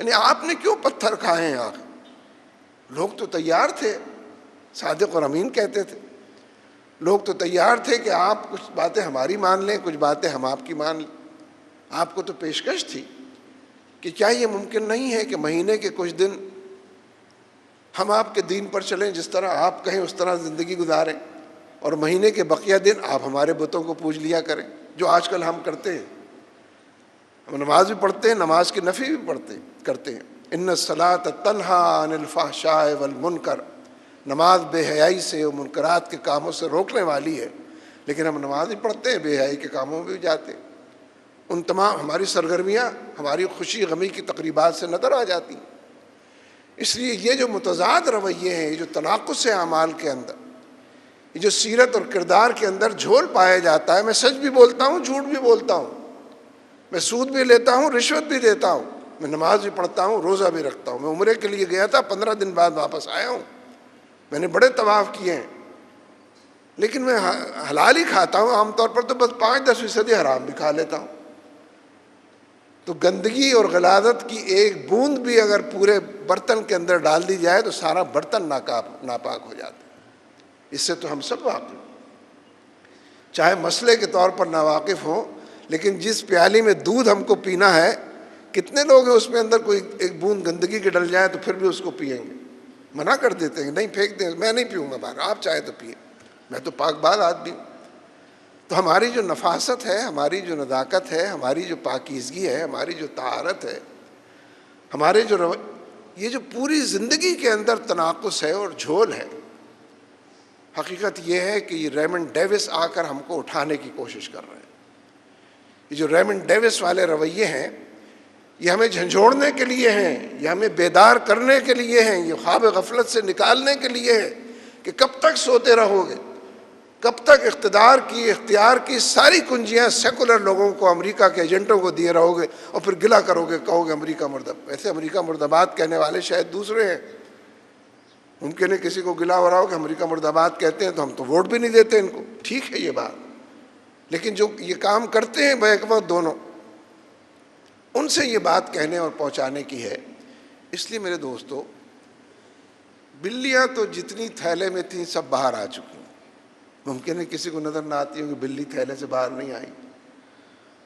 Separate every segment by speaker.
Speaker 1: یعنی آپ نے کیوں پتھر کھائے ہیں آخر؟ لوگ تو تیار تھے، صادق اور امین کہتے تھے، لوگ تو تیار تھے کہ آپ کچھ باتیں ہماری مان لیں، کچھ باتیں ہم آپ کی مان لیں۔ آپ کو تو پیشکش تھی کہ کیا یہ ممکن نہیں ہے کہ مہینے کے کچھ دن ہم آپ کے دین پر چلیں، جس طرح آپ کہیں اس طرح زندگی گزاریں، اور مہینے کے بقیہ دن آپ ہمارے بتوں کو پوج لیا کریں، جو آج کل ہم کرتے ہیں۔ ہم نماز بھی پڑھتے ہیں، نماز کی نفی بھی کرتے ہیں۔ ان الصلاۃ تنہیٰ عن الفحشاء والمنکر، نماز بے حیائی سے اور منکرات کے کاموں سے روکنے والی ہے، لیکن ہم نماز بھی پڑھتے ہیں، بے حیائی کے کاموں میں بھی جاتے ہیں۔ ان تمام ہماری سرگرمیاں ہماری خوشی غمی کی تقریبات سے نظر آ جاتی ہیں۔ اس لیے یہ جو متضاد رویے ہیں، یہ جو تناقض ہے اعمال کے اندر، یہ جو سیرت اور کردار کے اندر جھول پایا جاتا ہے، میں سچ بھی بولتا ہوں، جھوٹ بھی بولتا ہوں، میں سود بھی لیتا ہوں، رشوت بھی دیتا ہوں، میں نماز بھی پڑھتا ہوں، روزہ بھی رکھتا ہوں، میں عمرے کے لیے گیا تھا، 15 دن بعد واپس آیا ہوں، میں نے بڑے طواف کیے ہیں، لیکن میں حلال ہی کھاتا ہوں، عام طور پر تو بس 5-10% حرام بھی کھا لیتا ہوں۔ تو گندگی اور غلاظت کی ایک بوند بھی اگر پورے برتن کے اندر ڈال دی جائے تو سارا برتن ناپاک ہو جاتا ہے۔ اس سے تو ہم سب واقف ہیں، چاہے مسئلے کے طور پر ناواقف ہوں، لیکن جس پیالی میں دودھ ہم کو پینا ہے، کتنے لوگ ہیں اس میں اندر کوئی ایک بوند گندگی کے ڈل جائے تو پھر بھی اس کو پئیں گے، منع کر دیتے ہیں، نہیں پھینک دیں، میں نہیں پیوں گا باہر، آپ چاہے تو پئیں، میں تو پاک باز آدمی ہوں۔ تو ہماری جو نفاست ہے، ہماری جو نزاکت ہے، ہماری جو پاکیزگی ہے، ہماری جو طہارت ہے، ہمارے جو یہ جو پوری زندگی کے اندر تناقض ہے اور جھول ہے، حقیقت یہ ہے کہ یہ ریمنڈ ڈیوس آ کر ہم کو اٹھانے کی کوشش کر رہے ہیں۔ یہ جو ریمنڈ ڈیوس والے رویے ہیں، یہ ہمیں جھنجھوڑنے کے لیے ہیں، یہ ہمیں بیدار کرنے کے لیے ہیں، یہ خواب غفلت سے نکالنے کے لیے ہے کہ کب تک سوتے رہو گے، کب تک اقتدار کی اختیار کی ساری کنجیاں سیکولر لوگوں کو، امریکہ کے ایجنٹوں کو دیے رہو گے اور پھر گلہ کرو گے، کہو گے امریکہ مردہ۔ ویسے امریکہ مردباد کہنے والے شاید دوسرے ہیں، ممکن ہے کسی کو گلہ ہو رہا ہو کہ امریکہ مردباد کہتے ہیں تو ہم تو ووٹ بھی نہیں دیتے ان کو، ٹھیک ہے یہ بات، لیکن جو یہ کام کرتے ہیں بیک وقت دونوں، ان سے یہ بات کہنے اور پہنچانے کی ہے۔ اس لیے میرے دوستو، بلیاں تو جتنی تھیلے میں تھیں سب باہر آ چکی ہیں۔ ممکن ہے کسی کو نظر نہ آتی ہو کہ بلی تھیلے سے باہر نہیں آئی۔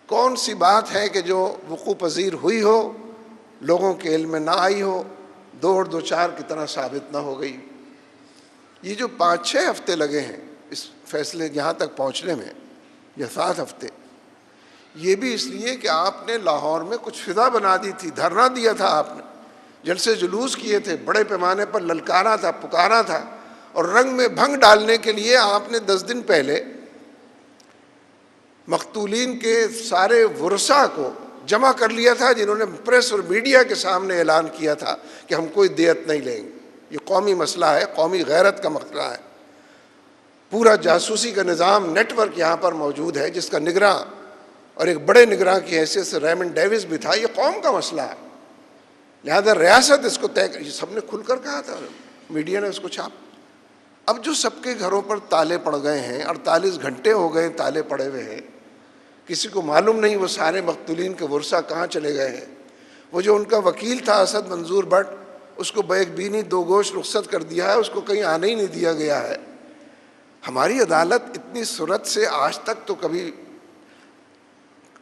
Speaker 1: کون سی بات ہے کہ جو وقوع پذیر ہوئی ہو، لوگوں کے علم میں نہ آئی ہو، 2 اور 2 4 کی طرح ثابت نہ ہو گئی؟ یہ جو 5-6 ہفتے لگے ہیں اس فیصلے یہاں تک پہنچنے میں، یا 7 ہفتے، یہ بھی اس لیے کہ آپ نے لاہور میں کچھ فضا بنا دی تھی، دھرنا دیا تھا، آپ نے جلسے جلوس کیے تھے، بڑے پیمانے پر للکارا تھا، پکارا تھا، اور رنگ میں بھنگ ڈالنے کے لیے آپ نے 10 دن پہلے مقتولین کے سارے ورثاء کو جمع کر لیا تھا، جنہوں نے پریس اور میڈیا کے سامنے اعلان کیا تھا کہ ہم کوئی دیت نہیں لیں گے، یہ قومی مسئلہ ہے، قومی غیرت کا مسئلہ ہے۔ پورا جاسوسی کا نظام، نیٹ ورک یہاں پر موجود ہے، جس کا نگراں اور ایک بڑے نگراں کی حیثیت سے ریمنڈ ڈیوس بھی تھا، یہ قوم کا مسئلہ ہے، لہذا ریاست اس کو طے، یہ سب نے کھل کر کہا تھا، میڈیا نے اس کو چھاپ۔ اب جو سب کے گھروں پر تالے پڑ گئے ہیں، 48 گھنٹے ہو گئے تالے پڑے ہوئے ہیں، کسی کو معلوم نہیں وہ سارے مقتولین کے ورثاء کہاں چلے گئے ہیں۔ وہ جو ان کا وکیل تھا اسد منظور بٹ، اس کو بیک بینی 2 گوش رخصت کر دیا ہے، اس کو کہیں آنے ہی نہیں دیا گیا ہے۔ ہماری عدالت اتنی سرعت سے آج تک تو کبھی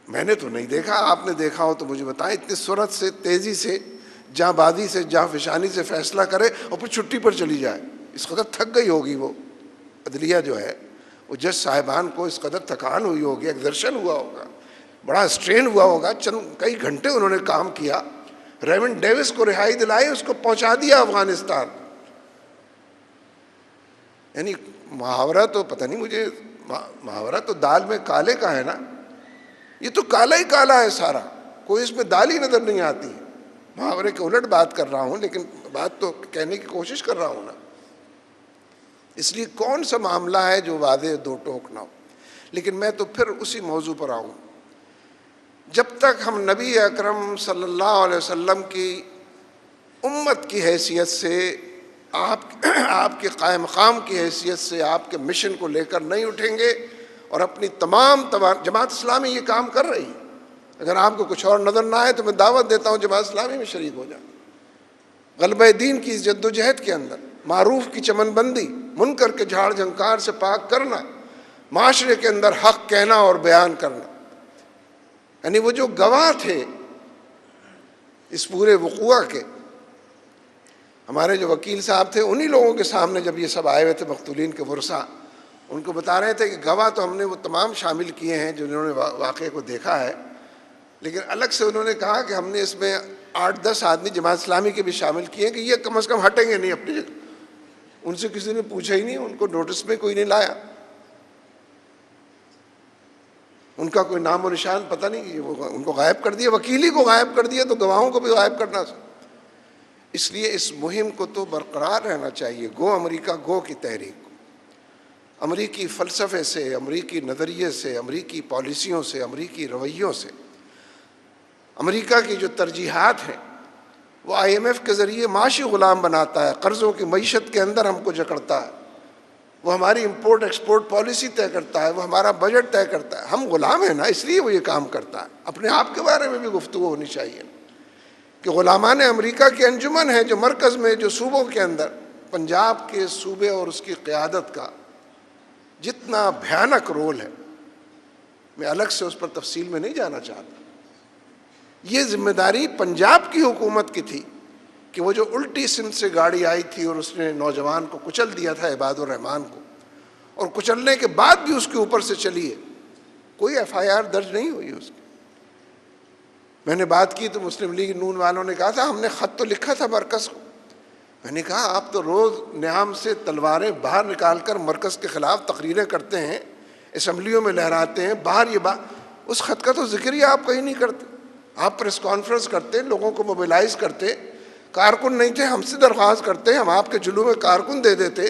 Speaker 1: میں نے تو نہیں دیکھا، آپ نے دیکھا ہو تو مجھے بتائیں، اتنی سرعت سے، تیزی سے، جاں بازی سے، جاں فشانی سے فیصلہ کرے اور پھر چھٹی پر چلی جائے۔ اس قدر تھک گئی ہوگی وہ عدلیہ جو ہے، وہ جج صاحبان کو اس قدر تھکان ہوئی ہوگی، ایگزرشن ہوا ہوگا، بڑا اسٹرین ہوا ہوگا، کئی گھنٹے انہوں نے کام کیا، ریمنڈ ڈیوس کو رہائی دلائی، اس کو پہنچا دیا افغانستان۔ یعنی محاورہ تو پتہ نہیں مجھے، محاورہ تو دال میں کالے کا ہے نا، یہ تو کالا ہی کالا ہے سارا، کوئی اس میں دال ہی نظر نہیں آتی۔ محاورے کے الٹ بات کر رہا ہوں، لیکن بات تو کہنے کی کوشش کر رہا ہوں نا۔ اس لیے کون سا معاملہ ہے جو واضح 2 ٹوک نہ ہو؟ لیکن میں تو پھر اسی موضوع پر آؤں، جب تک ہم نبی اکرم صلی اللہ علیہ وسلم کی امت کی حیثیت سے، آپ کے قائم مقام کی حیثیت سے، آپ کے مشن کو لے کر نہیں اٹھیں گے، اور اپنی تمام جماعت اسلامی یہ کام کر رہی ہے، اگر آپ کو کچھ اور نظر نہ آئے تو میں دعوت دیتا ہوں جماعت اسلامی میں شریک ہو جائیں۔ غلبہ دین کی اس جد و جہد کے اندر معروف کی چمن بندی، منکر کے جھاڑ جھنکار سے پاک کرنا، معاشرے کے اندر حق کہنا اور بیان کرنا، یعنی وہ جو گواہ تھے اس پورے وقوع کے، ہمارے جو وکیل صاحب تھے انہی لوگوں کے سامنے جب یہ سب آئے ہوئے تھے مقتولین کے ورثاء، ان کو بتا رہے تھے کہ گواہ تو ہم نے وہ تمام شامل کیے ہیں جنہوں نے واقعے کو دیکھا ہے، لیکن الگ سے انہوں نے کہا کہ ہم نے اس میں 8-10 آدمی جماعت اسلامی کے بھی شامل کیے کہ یہ کم از کم ہٹیں گے نہیں اپنی جگہ۔ ان سے کسی نے پوچھا ہی نہیں، ان کو نوٹس میں کوئی نہیں لایا، ان کا کوئی نام و نشان پتہ نہیں، ان کو غائب کر دیا، وکیلی کو غائب کر دیا تو گواہوں کو بھی غائب کرنا تھا۔ اس لیے اس مہم کو تو برقرار رہنا چاہیے، گو امریکہ گو کی تحریک کو، امریکی فلسفے سے، امریکی نظریے سے، امریکی پالیسیوں سے، امریکی رویوں سے، امریکہ کی جو ترجیحات ہیں، وہ آئی ایم ایف کے ذریعے معاشی غلام بناتا ہے، قرضوں کی معیشت کے اندر ہم کو جکڑتا ہے، وہ ہماری امپورٹ ایکسپورٹ پالیسی طے کرتا ہے، وہ ہمارا بجٹ طے کرتا ہے، ہم غلام ہیں نا، اس لیے وہ یہ کام کرتا ہے۔ اپنے آپ کے بارے میں بھی گفتگو ہونی چاہیے کہ غلامان امریکہ کی انجمن ہے جو مرکز میں، جو صوبوں کے اندر، پنجاب کے صوبے اور اس کی قیادت کا جتنا بھیانک رول ہے، میں الگ سے اس پر تفصیل میں نہیں جانا چاہتا۔ یہ ذمہ داری پنجاب کی حکومت کی تھی کہ وہ جو الٹی سمت سے گاڑی آئی تھی اور اس نے نوجوان کو کچل دیا تھا، عباد الرحمان کو، اور کچلنے کے بعد بھی اس کے اوپر سے چلی ہے، کوئی ایف آئی آر درج نہیں ہوئی اس کی۔ میں نے بات کی تو مسلم لیگ نون والوں نے کہا تھا ہم نے خط تو لکھا تھا مرکز کو، میں نے کہا آپ تو روز نیام سے تلواریں باہر نکال کر مرکز کے خلاف تقریریں کرتے ہیں، اسمبلیوں میں لہراتے ہیں، باہر یہ بات، اس خط کا تو ذکر ہی آپ کہیں نہیں کرتے۔ آپ پریس کانفرنس کرتے، لوگوں کو موبیلائز کرتے، کارکن نہیں تھے ہم سے درخواست کرتے، ہم آپ کے جلوے میں کارکن دے دیتے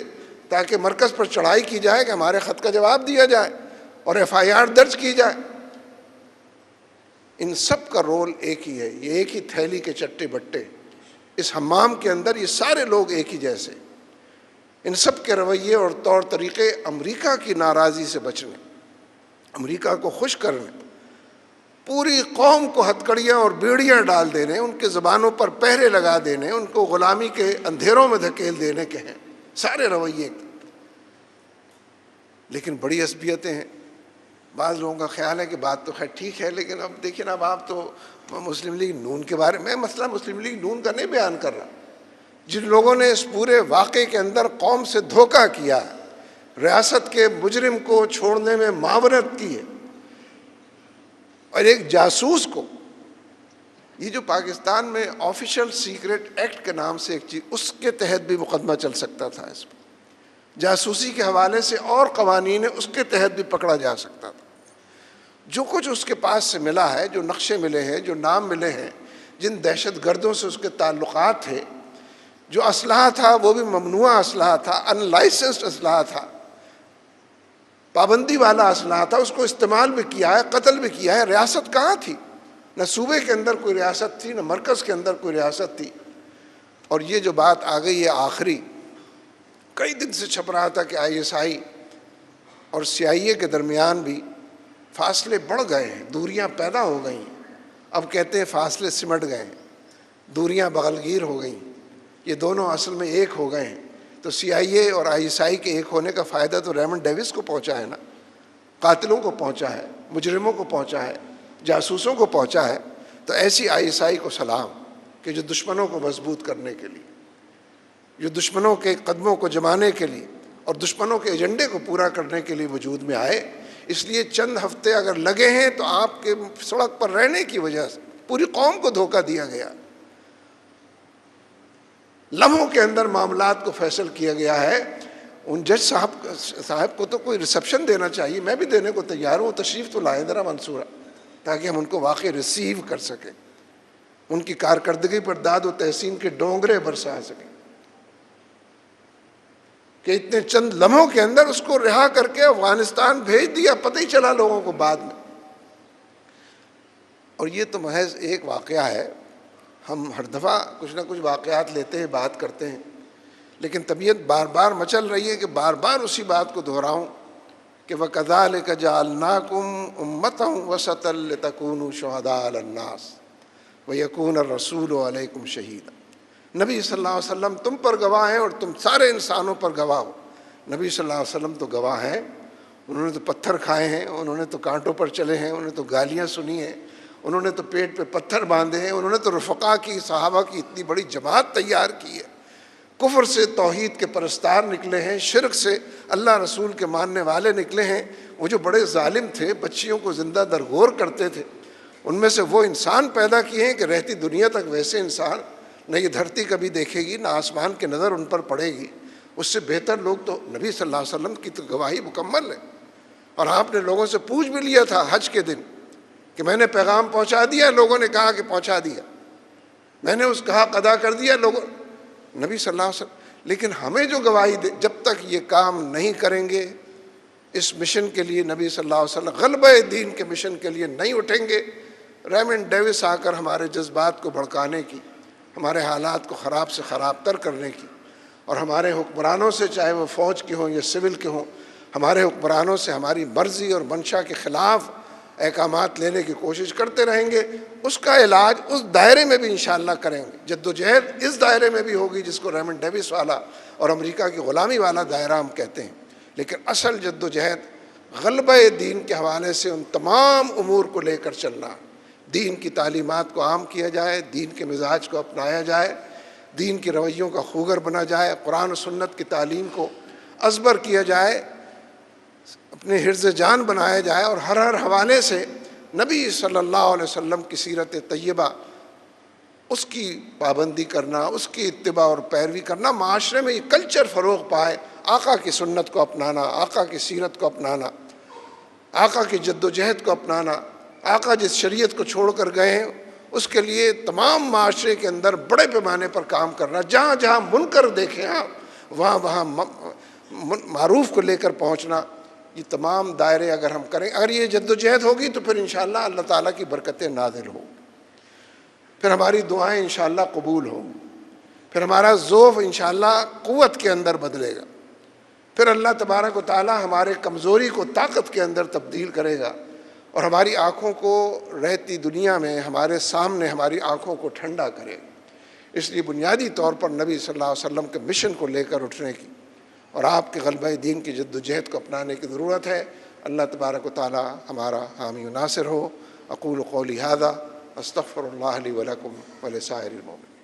Speaker 1: تاکہ مرکز پر چڑھائی کی جائے کہ ہمارے خط کا جواب دیا جائے اور ایف آئی آر درج کی جائے۔ ان سب کا رول ایک ہی ہے، یہ ایک ہی تھیلی کے چٹے بٹے، اس حمام کے اندر یہ سارے لوگ ایک ہی جیسے، ان سب کے رویے اور طور طریقے امریکہ کی ناراضی سے بچنے، امریکہ کو خوش کرنے، پوری قوم کو ہتکڑیاں اور بیڑیاں ڈال دینے، ان کے زبانوں پر پہرے لگا دینے، ان کو غلامی کے اندھیروں میں دھکیل دینے کے ہیں سارے رویے۔ لیکن بڑی عصبیتیں ہیں، بعض لوگوں کا خیال ہے کہ بات تو خیر ٹھیک ہے، لیکن اب دیکھیں اب آپ تو مسلم لیگ نون کے بارے میں، مسئلہ مسلم لیگ نون کا نہیں بیان کر رہا، جن لوگوں نے اس پورے واقعے کے اندر قوم سے دھوکہ کیا، ریاست کے مجرم کو چھوڑنے میں معاونت کی ہے، اور ایک جاسوس کو، یہ جو پاکستان میں آفیشل سیکرٹ ایکٹ کے نام سے ایک چیز، اس کے تحت بھی مقدمہ چل سکتا تھا، اس پر جاسوسی کے حوالے سے اور قوانین ہیں اس کے تحت بھی پکڑا جا سکتا تھا۔ جو کچھ اس کے پاس سے ملا ہے، جو نقشے ملے ہیں، جو نام ملے ہیں، جن دہشت گردوں سے اس کے تعلقات تھے، جو اسلحہ تھا وہ بھی ممنوعہ اسلحہ تھا، ان لائسنسڈ اسلحہ تھا، پابندی والا اسلحہ تھا، اس کو استعمال بھی کیا ہے، قتل بھی کیا ہے۔ ریاست کہاں تھی؟ نہ صوبے کے اندر کوئی ریاست تھی، نہ مرکز کے اندر کوئی ریاست تھی۔ اور یہ جو بات آ گئی ہے آخری، کئی دن سے چھپ رہا تھا کہ آئی ایس آئی اور سی آئی اے کے درمیان بھی فاصلے بڑھ گئے ہیں، دوریاں پیدا ہو گئی ہیں، اب کہتے ہیں فاصلے سمٹ گئے ہیں، دوریاں بغلگیر ہو گئیں، یہ دونوں اصل میں ایک ہو گئے ہیں۔ تو سی آئی اے اور آئی ایس آئی کے ایک ہونے کا فائدہ تو ریمنڈ ڈیوس کو پہنچا ہے نا، قاتلوں کو پہنچا ہے، مجرموں کو پہنچا ہے، جاسوسوں کو پہنچا ہے۔ تو ایسی آئی ایس آئی کو سلام کہ جو دشمنوں کو مضبوط کرنے کے لیے، جو دشمنوں کے قدموں کو جمانے کے لیے اور دشمنوں کے ایجنڈے کو پورا کرنے کے لیے وجود میں آئے۔ اس لیے چند ہفتے اگر لگے ہیں تو آپ کے سڑک پر رہنے کی وجہ سے پوری قوم کو دھوکہ دیا گیا، لمحوں کے اندر معاملات کو فیصل کیا گیا ہے۔ ان جج صاحب کو تو کوئی ریسیپشن دینا چاہیے، میں بھی دینے کو تیار ہوں، تشریف تو لائیں ذرا منصورہ، تاکہ ہم ان کو واقعی ریسیو کر سکیں، ان کی کارکردگی پر داد و تحسین کے ڈونگرے برسا سکیں، کہ اتنے چند لمحوں کے اندر اس کو رہا کر کے افغانستان بھیج دیا، پتہ ہی چلا لوگوں کو بعد میں۔ اور یہ تو محض ایک واقعہ ہے، ہم ہر دفعہ کچھ نہ کچھ واقعات لیتے ہیں، بات کرتے ہیں، لیکن طبیعت بار بار مچل رہی ہے کہ بار بار اسی بات کو دہراؤں کہ وَكَذَلِكَ جَعَلْنَاكُمْ أُمَّةً وَسَطًا لِتَكُونُوا شُهَدَاءَ عَلَى النَّاسِ وَيَكُونَ الرَّسُولُ عَلَيْكُمْ شَهِيدًا۔ نبی صلی اللہ علیہ وسلم تم پر گواہ ہیں اور تم سارے انسانوں پر گواہ ہو۔ نبی صلی اللہ علیہ وسلم تو گواہ ہیں، انہوں نے تو پتھر کھائے ہیں، انہوں نے تو کانٹوں پر چلے ہیں، انہوں نے تو گالیاں سنی ہیں، انہوں نے تو پیٹ پہ پتھر باندھے ہیں، انہوں نے تو رفقا کی، صحابہ کی اتنی بڑی جماعت تیار کی ہے، کفر سے توحید کے پرستار نکلے ہیں، شرک سے اللہ رسول کے ماننے والے نکلے ہیں۔ وہ جو بڑے ظالم تھے، بچیوں کو زندہ درگور کرتے تھے، ان میں سے وہ انسان پیدا کیے ہیں کہ رہتی دنیا تک ویسے انسان نہ یہ دھرتی کبھی دیکھے گی، نہ آسمان کی نظر ان پر پڑے گی۔ اس سے بہتر لوگ تو نبی صلی اللہ علیہ وسلم کی تو گواہی مکمل ہے۔ اور آپ نے لوگوں سے پوچھ بھی لیا تھا حج کے دن کہ میں نے پیغام پہنچا دیا، لوگوں نے کہا کہ پہنچا دیا، میں نے اس کا حق ادا کر دیا، لوگوں نبی صلی اللہ علیہ وسلم۔ لیکن ہمیں جو گواہی دے، جب تک یہ کام نہیں کریں گے، اس مشن کے لیے نبی صلی اللہ علیہ وسلم غلبہ دین کے مشن کے لیے نہیں اٹھیں گے، ریمنڈ ڈیوس آ کر ہمارے جذبات کو بھڑکانے کی، ہمارے حالات کو خراب سے خراب تر کرنے کی، اور ہمارے حکمرانوں سے، چاہے وہ فوج کے ہوں یا سول کے ہوں، ہمارے حکمرانوں سے ہماری مرضی اور منشا کے خلاف احکامات لینے کی کوشش کرتے رہیں گے، اس کا علاج اس دائرے میں بھی انشاءاللہ کریں گے۔ جدوجہد اس دائرے میں بھی ہوگی جس کو ریمنڈ ڈیوس والا اور امریکہ کی غلامی والا دائرہ ہم کہتے ہیں، لیکن اصل جدوجہد غلبہ دین کے حوالے سے ان تمام امور کو لے کر چلنا، دین کی تعلیمات کو عام کیا جائے، دین کے مزاج کو اپنایا جائے، دین کے رویوں کا خوگر بنا جائے، قرآن و سنت کی تعلیم کو ازبر کیا جائے، اپنے حرز جان بنایا جائے، اور ہر حوالے سے نبی صلی اللہ علیہ وسلم کی سیرت طیبہ، اس کی پابندی کرنا، اس کی اتباع اور پیروی کرنا، معاشرے میں یہ کلچر فروغ پائے، آقا کی سنت کو اپنانا، آقا کی سیرت کو اپنانا، آقا کی جدوجہد کو اپنانا، آقا جس شریعت کو چھوڑ کر گئے ہیں اس کے لیے تمام معاشرے کے اندر بڑے پیمانے پر کام کرنا، جہاں جہاں منکر دیکھیں آپ وہاں وہاں معروف کو لے کر پہنچنا، یہ تمام دائرے اگر ہم کریں، اگر یہ جدوجہد ہوگی تو پھر انشاءاللہ اللہ تعالیٰ کی برکتیں نازل ہوں، پھر ہماری دعائیں انشاءاللہ قبول ہوں، پھر ہمارا ذوف انشاءاللہ قوت کے اندر بدلے گا، پھر اللہ تبارک و تعالیٰ ہمارے کمزوری کو طاقت کے اندر تبدیل کرے گا، اور ہماری آنکھوں کو رہتی دنیا میں ہمارے سامنے ہماری آنکھوں کو ٹھنڈا کرے گا۔ اس لیے بنیادی طور پر نبی صلی اللہ علیہ وسلم کے مشن کو لے کر اٹھنے کی اور آپ کے غلبہ دین کی جدوجہد کو اپنانے کی ضرورت ہے۔ اللہ تبارک و تعالی ہمارا حامی و ناصر ہو۔ اقول قولی ھذا استغفر اللہ لی ولکم ولسائر المؤمنین۔